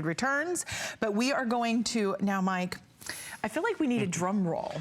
returns, but we are going to, now Mike, I feel like we need a drum roll.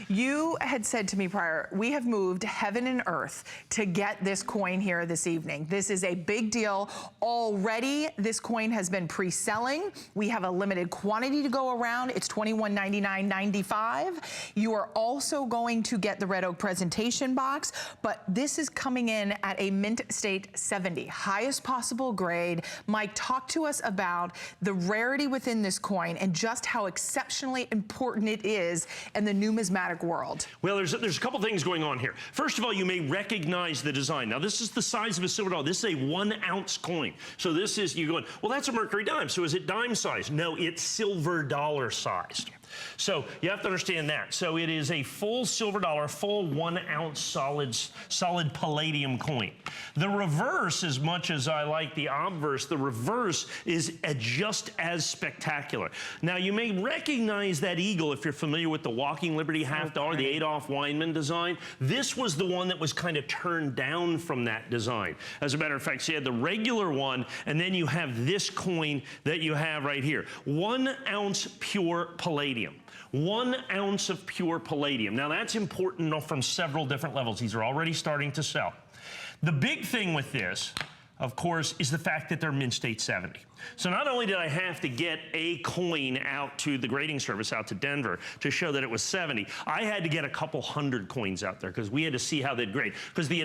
You had said to me prior, we have moved heaven and earth to get this coin here this evening. This is a big deal. Already, this coin has been pre-selling. We have a limited quantity to go around. It's $21.99.95. You are also going to get the Red Oak presentation box, but this is coming in at a mint state 70, highest possible grade. Mike, talk to us about the rarity within this coin and just how exceptionally important it is in the numismatic world. Well, there's a couple things going on here. First of all, you may recognize the design. Now, this is the size of a silver dollar. This is a 1 ounce coin. So this is, you're going, well, that's a mercury dime. So is it dime size? No, it's silver dollar sized. So you have to understand that. So it is a full silver dollar, full 1 ounce solid palladium coin. The reverse, as much as I like the obverse, the reverse is just as spectacular. Now you may recognize that eagle if you're familiar with the Walking Liberty half dollar, the Adolph Weinman design. This was the one that was kind of turned down from that design. As a matter of fact, so you had the regular one, and then you have this coin that you have right here. 1 ounce pure palladium. 1 ounce of pure palladium. Now that's important from several different levels. These are already starting to sell. The big thing with this, of course, is the fact that they're mint state 70. So not only did I have to get a coin out to the grading service out to Denver to show that it was 70, I had to get a couple hundred coins out there because we had to see how they'd grade. Because the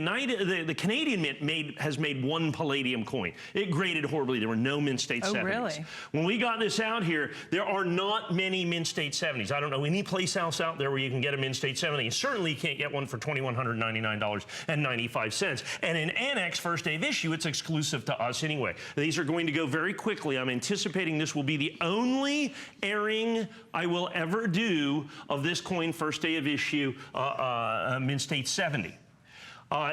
Canadian Mint has made 1 palladium coin. It graded horribly. There were no mint state 70s. Really? When we got this out here, there are not many mint state 70s. I don't know any place else out there where you can get a mint state 70. And certainly you can't get one for $2,199.95. And in ANACS first day of issue, it's exclusive to us anyway. These are going to go very quickly. I'm anticipating this will be the only airing I will ever do of this coin first day of issue, mint state 70.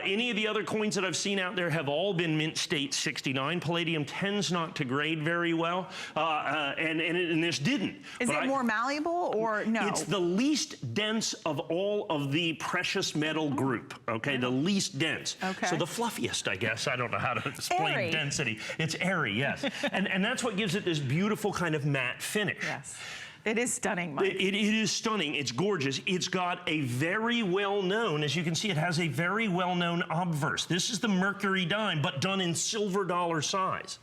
Any of the other coins that I've seen out there have all been mint state 69. Palladium tends not to grade very well, and this didn't. Is it more malleable or no? It's the least dense of all of the precious metal group, okay? The least dense. Okay. So the fluffiest, I guess. I don't know how to explain airy. Density. It's airy, yes. and that's what gives it this beautiful kind of matte finish. Yes. It is stunning, Mike. It is stunning. It's gorgeous. It's got a very well-known, as you can see, it has a very well-known obverse. This is the mercury dime, but done in silver dollar size.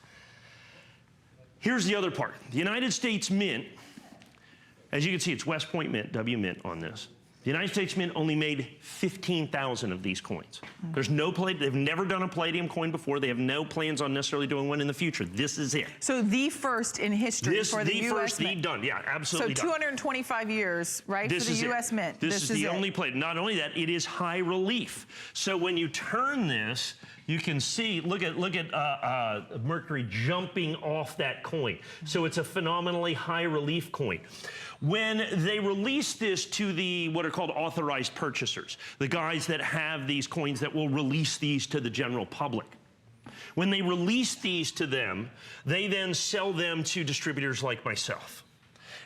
Here's the other part. The United States Mint, as you can see, it's West Point Mint, W Mint on this. The United States Mint only made 15,000 of these coins. There's no palladium. They've never done a palladium coin before. They have no plans on necessarily doing one in the future. This is it. So the first in history for the U.S. Mint. Done. Yeah, absolutely. So 225 years, right, for the U.S. Mint. This is the only palladium. Not only that, it is high relief. So when you turn this, you can see, look at mercury jumping off that coin. So it's a phenomenally high relief coin. When they release this to the, what are called authorized purchasers, the guys that have these coins that will release these to the general public, when they release these to them, they then sell them to distributors like myself.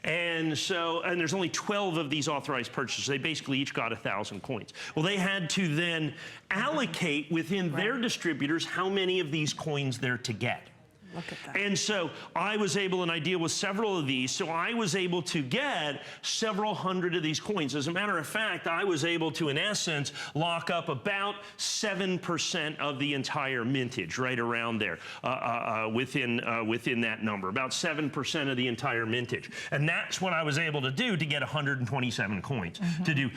And so, and there's only 12 of these authorized purchases. They basically each got 1,000 coins. Well, they had to then allocate within their distributors how many of these coins they're to get. Look at that. And so I was able, and I deal with several of these, so I was able to get several hundred of these coins. As a matter of fact, I was able to, in essence, lock up about 7% of the entire mintage, right around there, within that number, about 7% of the entire mintage. And that's what I was able to do to get 127 coins to do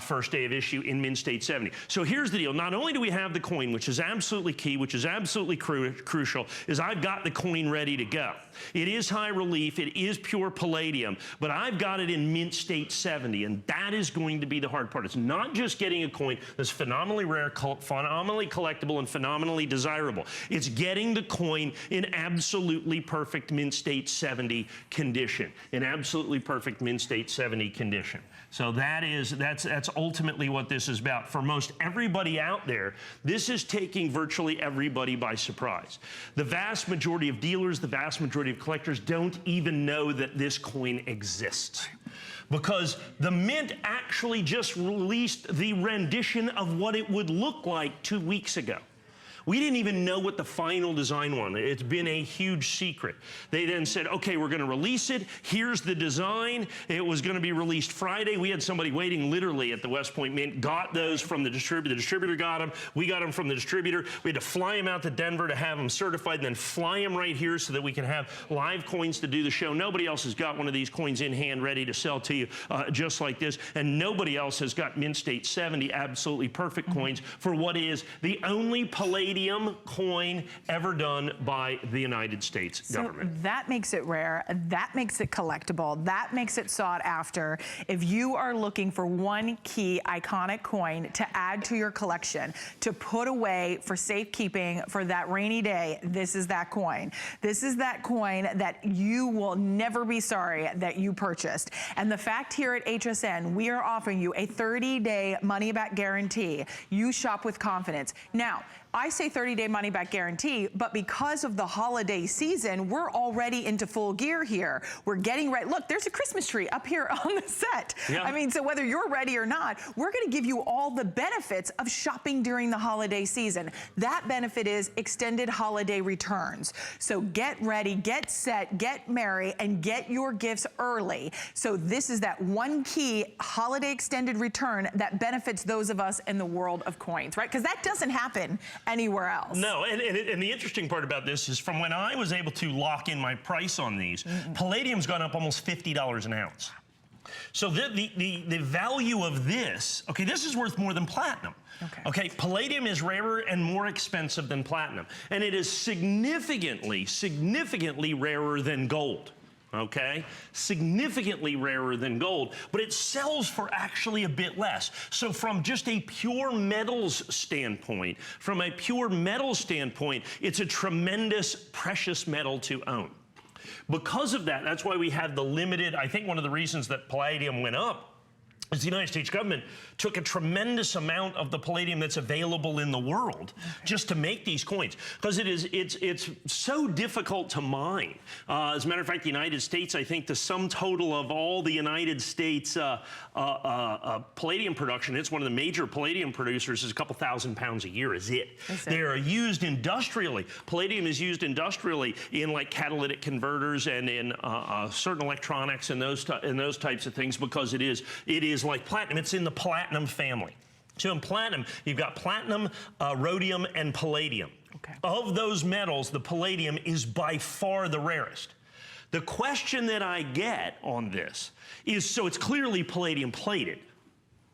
first day of issue in mint state 70. So here's the deal. Not only do we have the coin, which is absolutely key, which is absolutely crucial, is I've got the coin ready to go. It is high relief, it is pure palladium, but I've got it in mint state 70, and that is going to be the hard part. It's not just getting a coin that's phenomenally rare, phenomenally collectible, and phenomenally desirable. It's getting the coin in absolutely perfect mint state 70 condition, in absolutely perfect mint state 70 condition. So that's ultimately what this is about. For most everybody out there, this is taking virtually everybody by surprise. The vast majority of dealers, the vast majority of collectors don't even know that this coin exists, because the Mint actually just released the rendition of what it would look like 2 weeks ago. We didn't even know what the final design was. It's been a huge secret. They then said, okay, we're going to release it. Here's the design. It was going to be released Friday. We had somebody waiting literally at the West Point Mint, got those from the distributor. The distributor got them. We got them from the distributor. We had to fly them out to Denver to have them certified and then fly them right here so that we can have live coins to do the show. Nobody else has got one of these coins in hand ready to sell to you just like this. And nobody else has got Mint State 70 absolutely perfect coins for what is the only Palladium coin ever done by the United States government. That makes it rare. That makes it collectible. That makes it sought after. If you are looking for one key iconic coin to add to your collection, to put away for safekeeping for that rainy day, this is that coin. This is that coin that you will never be sorry that you purchased. And the fact here at HSN, we are offering you a 30-day money-back guarantee. You shop with confidence. Now, I say 30-day money-back guarantee, but because of the holiday season, we're already into full gear here. We're getting ready. Look, there's a Christmas tree up here on the set. Yeah. I mean, so whether you're ready or not, we're going to give you all the benefits of shopping during the holiday season. That benefit is extended holiday returns. So get ready, get set, get merry, and get your gifts early. So this is that one key holiday extended return that benefits those of us in the world of coins, right? Because that doesn't happen anywhere else. No, and the interesting part about this is from when I was able to lock in my price on these, Palladium's gone up almost $50 an ounce. So the value of this, okay, this is worth more than platinum. Okay, Palladium is rarer and more expensive than platinum. And it is significantly rarer than gold. Okay, significantly rarer than gold, but it sells for actually a bit less. So from just a pure metals standpoint, it's a tremendous precious metal to own. Because of that, that's why we had the limited, I think one of the reasons that Palladium went up is the United States government took a tremendous amount of the palladium that's available in the world just to make these coins, because it's so difficult to mine. As a matter of fact, the United States, I think the sum total of all the United States palladium production, it's one of the major palladium producers, is a couple thousand pounds a year is it. They are used industrially. Palladium is used industrially in like catalytic converters and in certain electronics and those types of things, because it is like platinum. It's in the platinum family. So in platinum, you've got platinum, rhodium, and palladium. Of those metals, the palladium is by far the rarest. The question that I get on this is, so it's clearly palladium plated,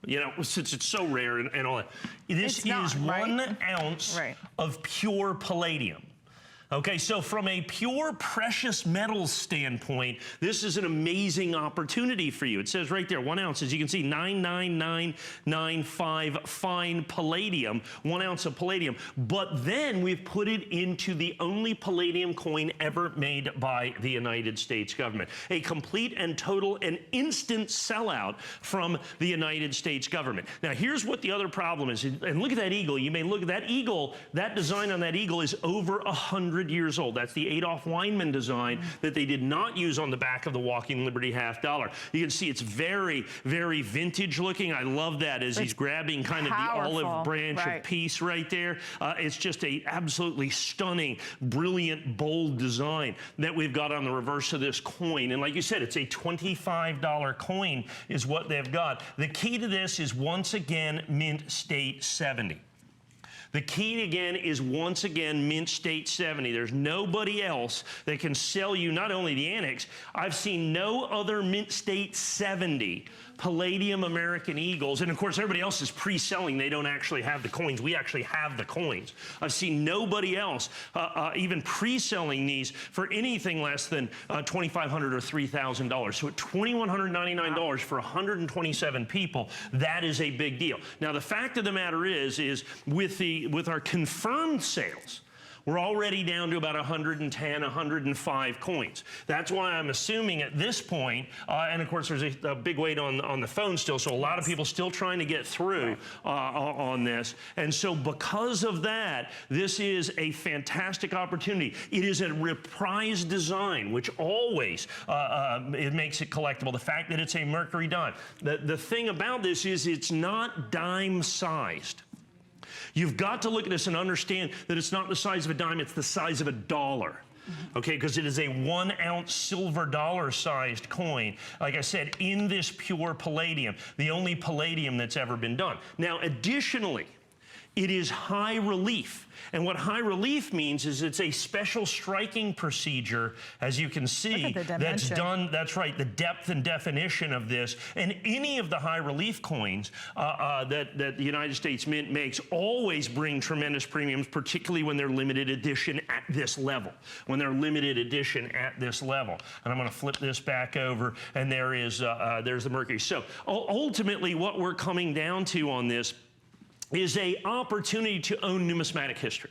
you know, since it's so rare and all that. This is 1 ounce of pure palladium. Okay, so from a pure precious metals standpoint, this is an amazing opportunity for you. It says right there, 1 ounce, as you can see, 99995 fine palladium, 1 ounce of palladium. But then we've put it into the only palladium coin ever made by the United States government. A complete and total and instant sellout from the United States government. Now, here's what the other problem is. And look at that eagle. You may look at that eagle. That design on that eagle is over 100 years old. That's the Adolph Weinman design that they did not use on the back of the Walking Liberty $50. You can see it's very, very vintage looking. I love that as he's grabbing kind of the olive branch of peace right there. It's just a absolutely stunning, brilliant, bold design that we've got on the reverse of this coin. And like you said, it's a $25 coin is what they've got. The key to this is, once again, Mint State 70. The key again is, once again, Mint State 70. There's nobody else that can sell you not only the ANACS. I've seen no other Mint State 70 Palladium American Eagles, and of course everybody else is pre-selling. They don't actually have the coins. We actually have the coins. I've seen nobody else even pre-selling these for anything less than $2,500 or $3,000. So at $2,199 for 127 people, that is a big deal. Now the fact of the matter is with our confirmed sales, we're already down to about 110, 105 coins. That's why I'm assuming at this point, and of course there's a big wait on the phone still, so a lot of people still trying to get through on this. And so because of that, this is a fantastic opportunity. It is a reprised design, which always it makes it collectible. The fact that it's a mercury dime. The thing about this is it's not dime sized. You've got to look at this and understand that it's not the size of a dime, it's the size of a dollar. Okay, because it is a 1 ounce silver dollar sized coin, like I said, in this pure palladium, the only palladium that's ever been done. Now, additionally, it is high relief. And what high relief means is it's a special striking procedure, as you can see, that's done, that's right, the depth and definition of this. And any of the high relief coins that the United States Mint makes always bring tremendous premiums, particularly when they're limited edition at this level. When they're limited edition at this level. And I'm gonna flip this back over, and there's the mercury. So ultimately what we're coming down to on this is an opportunity to own numismatic history.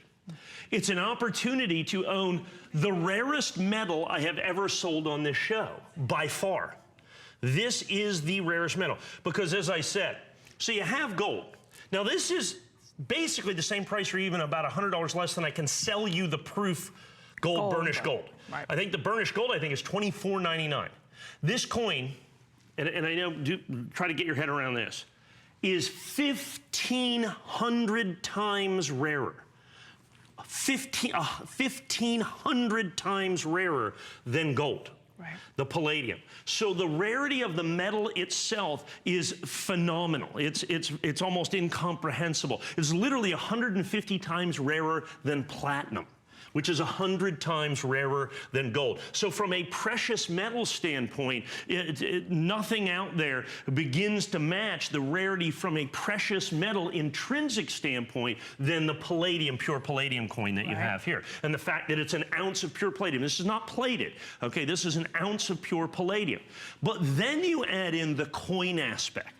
It's an opportunity to own the rarest metal I have ever sold on this show, by far. This is the rarest metal, because as I said, so you have gold. Now this is basically the same price, or even about $100 less than I can sell you the proof gold, burnished gold. Right. I think the burnished gold, I think, is $24.99. This coin, and I know, try to get your head around this, is 1,500 times rarer. 1,500 times rarer than gold. Right. The palladium. So the rarity of the metal itself is phenomenal. It's almost incomprehensible. It's literally 150 times rarer than platinum, which is 100 times rarer than gold. So from a precious metal standpoint, nothing out there begins to match the rarity from a precious metal intrinsic standpoint than the palladium, pure palladium coin that you have here. And the fact that it's an ounce of pure palladium. This is not plated, okay? This is an ounce of pure palladium. But then you add in the coin aspect.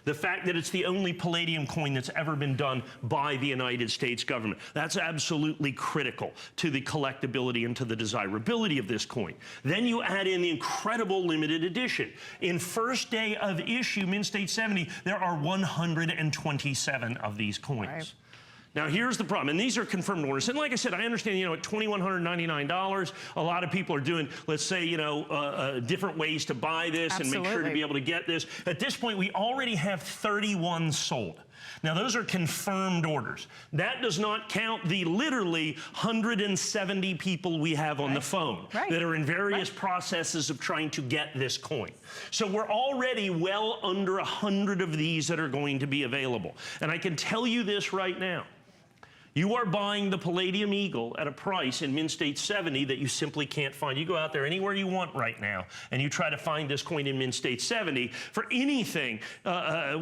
The fact that it's the only palladium coin that's ever been done by the United States government. That's absolutely critical to the collectability and to the desirability of this coin. Then you add in the incredible limited edition. In first day of issue, Mint State 70, there are 127 of these coins. Right. Now here's the problem, and these are confirmed orders. And like I said, I understand, you know, at $2,199, a lot of people are doing, let's say, you know, different ways to buy this and make sure to be able to get this. At this point, we already have 31 sold. Now those are confirmed orders. That does not count the literally 170 people we have on the phone that are in various processes of trying to get this coin. So we're already well under 100 of these that are going to be available. And I can tell you this right now. You are buying the Palladium Eagle at a price in Mint State 70 that you simply can't find. You go out there anywhere you want right now, and you try to find this coin in Mint State 70 for anything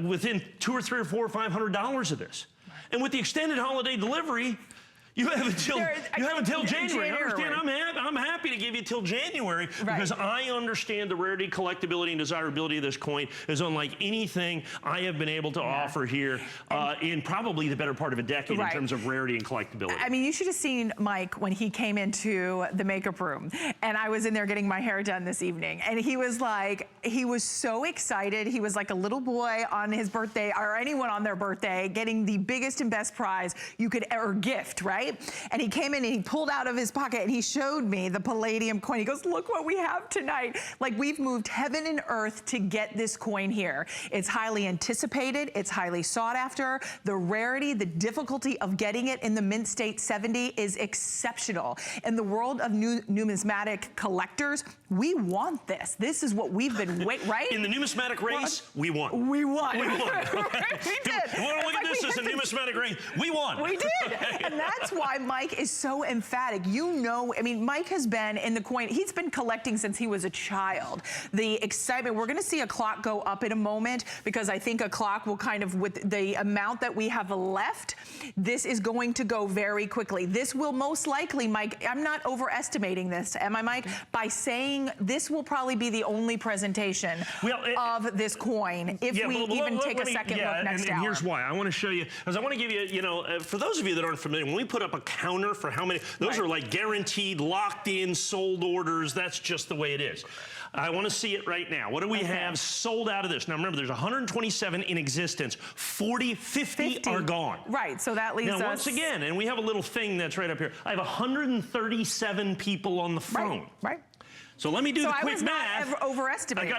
within $200 or $300 or $400 or $500 of this. And with the extended holiday delivery, you have until January. Understand? I'm happy to give you till January because I understand the rarity, collectability, and desirability of this coin is unlike anything I have been able to offer here in probably the better part of a decade in terms of rarity and collectability. I mean, you should have seen Mike when he came into the makeup room, and I was in there getting my hair done this evening, and he was like, he was so excited. He was like a little boy on his birthday, or anyone on their birthday, getting the biggest and best prize you could ever gift, right? And he came in and he pulled out of his pocket and he showed me the palladium coin. He goes, look what we have tonight. Like, we've moved heaven and earth to get this coin here. It's highly anticipated. It's highly sought after. The rarity, the difficulty of getting it in the Mint State 70 is exceptional. In the world of numismatic collectors, we want this. This is what we've been waiting, right? In the numismatic race, we won. We won. We won. Okay. We did. You want to look at this as a numismatic race? We won. We did. And that's why Mike is so emphatic. You know, I mean, Mike has been in the coin, he's been collecting since he was a child. The excitement, we're gonna see a clock go up in a moment because I think a clock will kind of, with the amount that we have left, this is going to go very quickly. This will most likely, Mike, I'm not overestimating this, am I, Mike? By saying this will probably be the only presentation of this coin if we even take a second look next hour. And here's why. I want to show you, because I want to give you, you know, for those of you that aren't familiar, when we put up a counter for how many, those are like guaranteed, locked in, sold orders. That's just the way it is. I want to see it right now. What do we have sold out of this? Now remember, there's 127 in existence. 50 are gone. Right, so that leaves us... Now once again, and we have a little thing that's right up here. I have 137 people on the phone. Right. So let me do the I quick was math. not overestimating.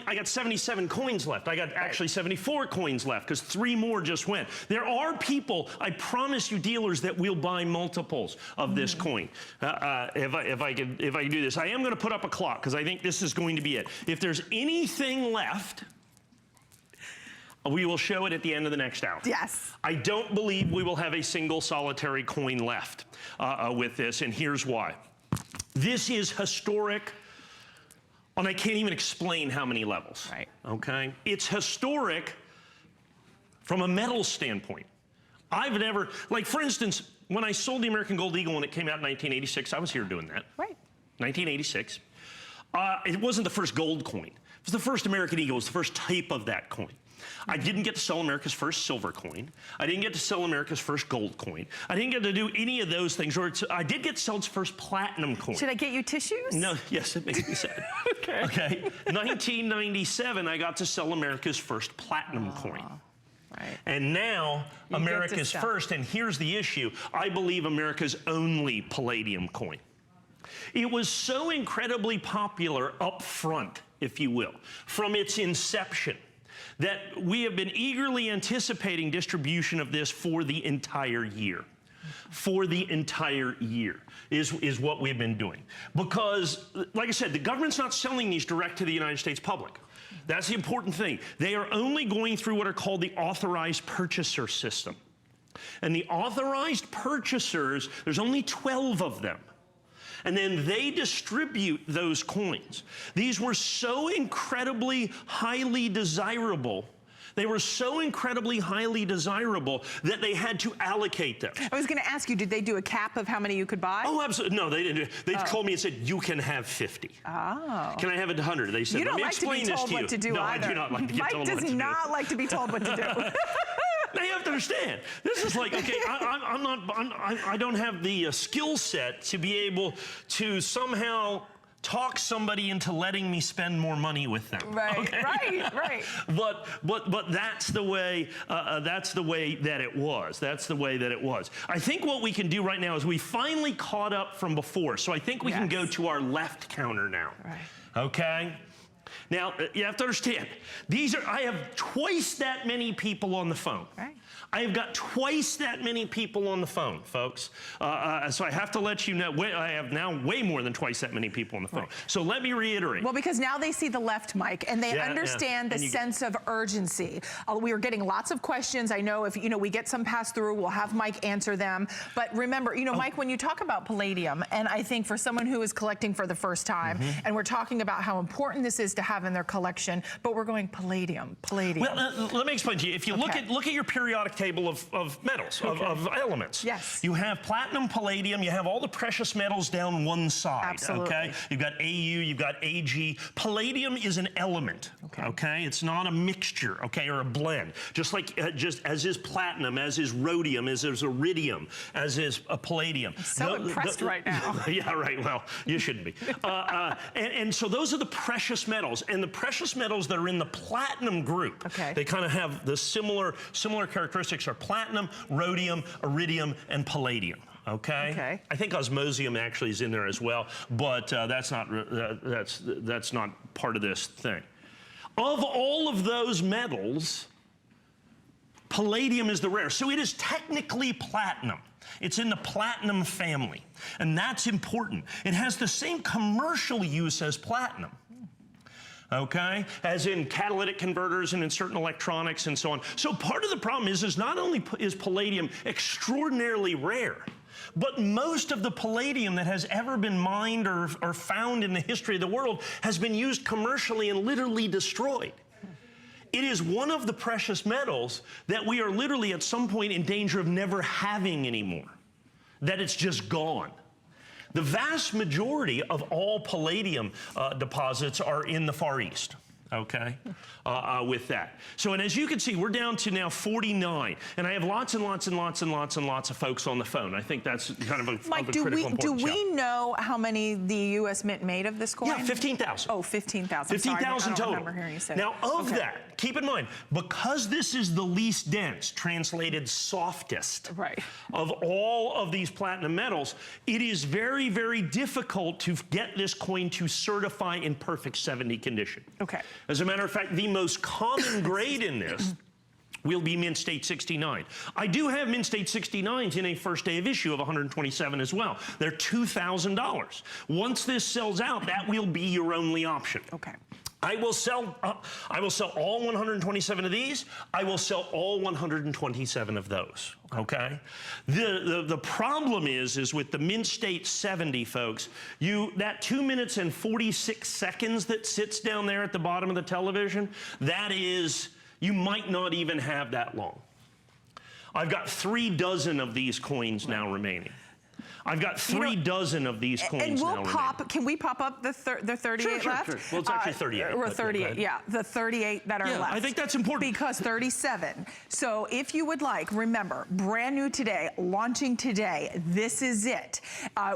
I got 77 coins left. I got actually 74 coins left because 3 more just went. There are people, I promise you dealers, that will buy multiples of this coin. If I can do this, I am going to put up a clock because I think this is going to be it. If there's anything left, we will show it at the end of the next hour. Yes. I don't believe we will have a single solitary coin left with this, and here's why. This is historic. And I can't even explain how many levels. Right. Okay? It's historic from a metal standpoint. I've never, like for instance, when I sold the American Gold Eagle when it came out in 1986, I was here doing that. Right. 1986. It wasn't the first gold coin. It was the first American Eagle. It was the first type of that coin. I didn't get to sell America's first silver coin. I didn't get to sell America's first gold coin. I didn't get to do any of those things. I did get to sell its first platinum coin. Should I get you tissues? No, yes, it makes me sad. Okay. 1997, I got to sell America's first platinum coin. Right. And now, You America's first, and here's the issue, I believe America's only palladium coin. It was so incredibly popular up front, if you will, from its inception, that we have been eagerly anticipating distribution of this for the entire year. For the entire year is what we've been doing. Because, like I said, the government's not selling these direct to the United States public. That's the important thing. They are only going through what are called the authorized purchaser system. And the authorized purchasers, there's only 12 of them. And then they distribute those coins. These were so incredibly highly desirable. They were so incredibly highly desirable that they had to allocate them. I was going to ask you, did they do a cap of how many you could buy? Oh, absolutely. No, they didn't. They called me and said, you can have 50. Oh. Can I have 100? They said, You don't let me like to be explain this told to you. what to do No, either. I do not like to get Mike told what to do. does not like to be told what to do. Now you have to understand, this is like, okay, I don't have the skill set to be able to somehow talk somebody into letting me spend more money with them. Right, okay? right. But that's the way that it was. That's the way that it was. I think what we can do right now is we finally caught up from before. So I think we can go to our left counter now. Right. Okay? Now, you have to understand, I have twice that many people on the phone. Right. I have got twice that many people on the phone, folks. So I have to let you know, I have now way more than twice that many people on the phone. Right. So let me reiterate. Well, because now they see the left, Mike, and they understand the sense of urgency. We are getting lots of questions. I know if, we get some pass through, we'll have Mike answer them. But remember, Mike, when you talk about palladium, and I think for someone who is collecting for the first time, and we're talking about how important this is to have in their collection, but we're going palladium. Well, let me explain to you. If you look at your periodic table of metals, of elements. Yes. You have platinum, palladium, you have all the precious metals down one side. Absolutely. Okay? You've got AU, you've got AG. Palladium is an element. Okay? It's not a mixture, okay, or a blend. Just as is platinum, as is rhodium, as is iridium, as is a palladium. I'm so impressed right now. Yeah, right. Well, you shouldn't be. And so those are the precious metals. And the precious metals that are in the platinum group, they kind of have the similar characteristics are platinum, rhodium, iridium, and palladium. Okay. I think osmosium actually is in there as well, but that's not part of this thing. Of all of those metals, palladium is the rare. So it is technically platinum. It's in the platinum family, and that's important. It has the same commercial use as platinum. Okay, as in catalytic converters and in certain electronics and so on. So part of the problem is not only is palladium extraordinarily rare, but most of the palladium that has ever been mined or found in the history of the world has been used commercially and literally destroyed. It is one of the precious metals that we are literally at some point in danger of never having anymore, that it's just gone. The vast majority of all palladium deposits are in the Far East. okay, with that. So, and as you can see, we're down to now 49, and I have lots and lots and lots and lots and lots of folks on the phone. I think that's kind of a, Mike, of a critical importance. do we know how many the U.S. Mint made of this coin? Yeah, 15,000. Oh, 15,000. 15,000 total. I don't remember hearing you say now, of that, keep in mind, because this is the least dense, translated softest of all of these platinum metals, it is very, very difficult to get this coin to certify in perfect 70 condition. Okay. As a matter of fact, the most common grade in this will be Mint State 69. I do have Mint State 69s in a first day of issue of 127 as well. They're $2,000. Once this sells out, that will be your only option. Okay. I will sell all 127 of these. I will sell all 127 of those, okay? The problem is with the Mint State 70, folks, that 2 minutes and 46 seconds that sits down there at the bottom of the television, that is, you might not even have that long. I've got 3 dozen of these coins now remaining. I've got 3 dozen of these coins and we'll now pop. Can we pop up the 38 left? Sure. Well, it's actually 38. Or 38, yeah, the 38 that are left. I think that's important. Because 37. So if you would like, remember, brand new today, launching today, this is it.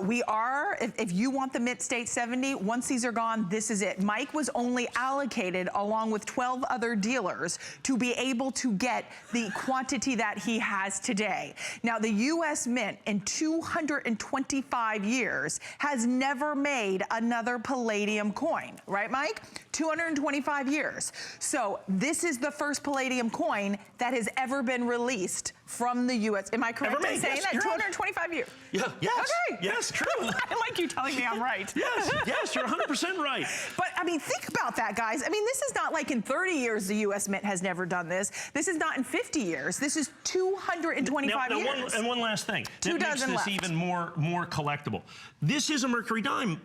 We are, if you want the Mint State 70, once these are gone, this is it. Mike was only allocated, along with 12 other dealers, to be able to get the quantity that he has today. Now, the U.S. Mint, in 225 years, has never made another palladium coin, right, Mike? 225 years. So this is the first palladium coin that has ever been released from the U.S. Am I correct in saying that? 225 years. Yeah. Yes. Okay. Yes. True. I like you telling me I'm right. Yes. Yes. You're 100% right. But I mean, think about that, guys. I mean, this is not like in 30 years the U.S. Mint has never done this. This is not in 50 years. This is 225 years. One last thing. Two dozen makes this left. even more collectible. This is a mercury dime.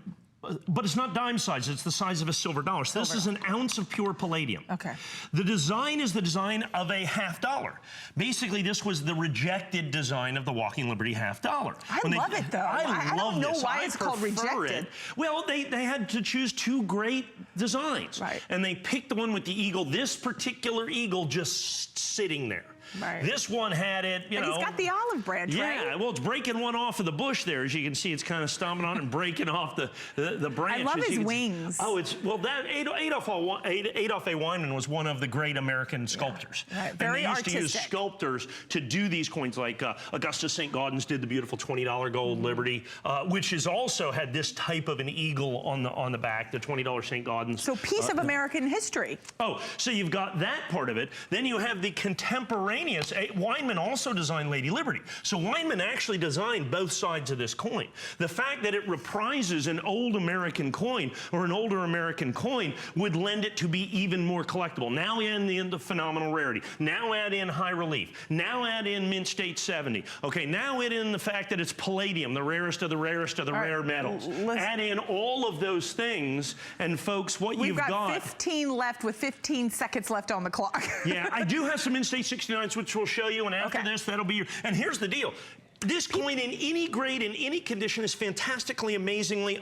But it's not dime size, it's the size of a silver dollar. So this is an ounce of pure palladium. Okay. The design is the design of a $50. Basically, this was the rejected design of the Walking Liberty $50. I love it, though. I don't know why it's called rejected. Well, they had to choose 2 great designs. Right. And they picked the one with the eagle, this particular eagle just sitting there. Right. This one had it, you know. And he's got the olive branch, right? Yeah, well, it's breaking one off of the bush there. As you can see, it's kind of stomping on it and breaking off the branch. I love his wings. Oh, well, that Adolph A. Weinman was one of the great American sculptors. Yeah. Right. And Very they used artistic. to use sculptors to do these coins, like Augustus St. Gaudens did the beautiful $20 gold Liberty, which has also had this type of an eagle on the back, the $20 St. Gaudens. So piece of American history. Oh, so you've got that part of it. Then you have the contemporaneous. Weinman also designed Lady Liberty. So Weinman actually designed both sides of this coin. The fact that it reprises an old American coin or an older American coin would lend it to be even more collectible. Now add in the phenomenal rarity. Now add in HighRelief. Now add in Mint State 70. Okay, now add in the fact that it's palladium, the rarest of the rarest of the rare metals. Add in all of those things, and folks, what you've got... We've got 15 left with 15 seconds left on the clock. Yeah, I do have some Mint State 69s, which we'll show you, and after this, that'll be your... And here's the deal. This coin in any grade, in any condition, is fantastically, amazingly,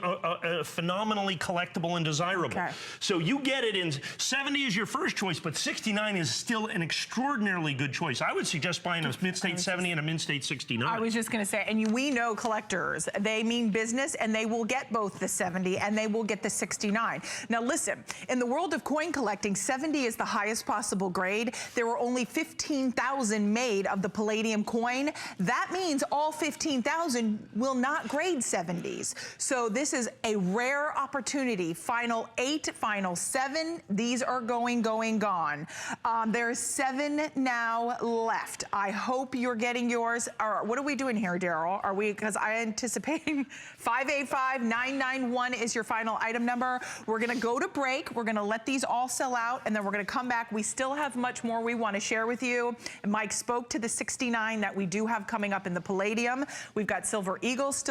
phenomenally collectible and desirable. Okay. So you get it in 70 is your first choice, but 69 is still an extraordinarily good choice. I would suggest buying a Mint State 70 and a Mint State 69. I was just going to say, and we know collectors, they mean business, and they will get both the 70 and they will get the 69. Now listen, in the world of coin collecting, 70 is the highest possible grade. There were only 15,000 made of the palladium coin. That means all 15,000 will not grade 70s. So this is a rare opportunity. Final 8, final 7. These are going, gone. There's 7 now left. I hope you're getting yours. What are we doing here, Daryl? Are we, because I anticipating 585991 is your final item number. We're gonna go to break. We're gonna let these all sell out, and then we're gonna come back. We still have much more we wanna share with you. And Mike spoke to the 69 that we do have coming up in the Palladium. We've got Silver Eagle still